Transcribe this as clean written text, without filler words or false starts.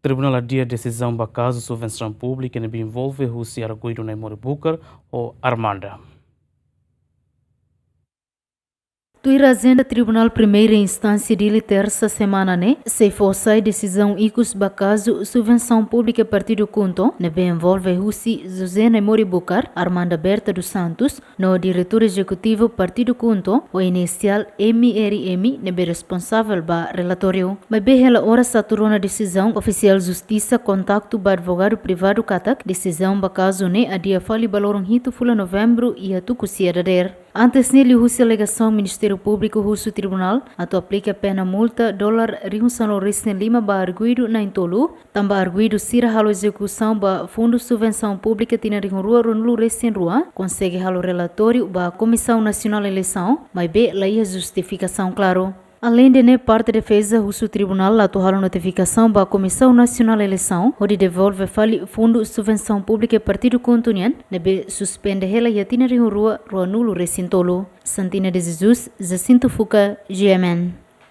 Tribunal adia desizaun kazu subvensaun publika que envolve husi arguidu Naimori Bukar ou Armanda. Tuirazenda Tribunal Primeira Instância de terça semana se fosse a decisão icus caso subvenção pública partido conto nebe envolve husi José Naimori Bukar, Armanda Berta dos Santos, no diretor executivo partido conto, o inicial MRM nebe responsável ba relatório. Mas bem ela hora saturou na decisão oficial justiça contacto ba advogado privado katak decisão ba caso adia fali balorong hito fula novembro e a tucusia der. Antes nele husi alegação Ministério Público Russo Tribunal ato aplica pena multa dólar $5 ba arguidu na intolu, tamba arguidu sira halo execução ba fundo subvenção pública tina rua ronlu recém rua, consegue halo relatório ba Comissão Nacional Eleição, mas be laia justificação claro. Além de parte defesa Russo Tribunal atual notificação ba Comissão Nacional Eleição, onde devolve fali fundo subvenção pública partido contunian, nebe suspende hela yatina rua nulo recintolo. Santina de Jesus, Jacinto Fuca, GMN.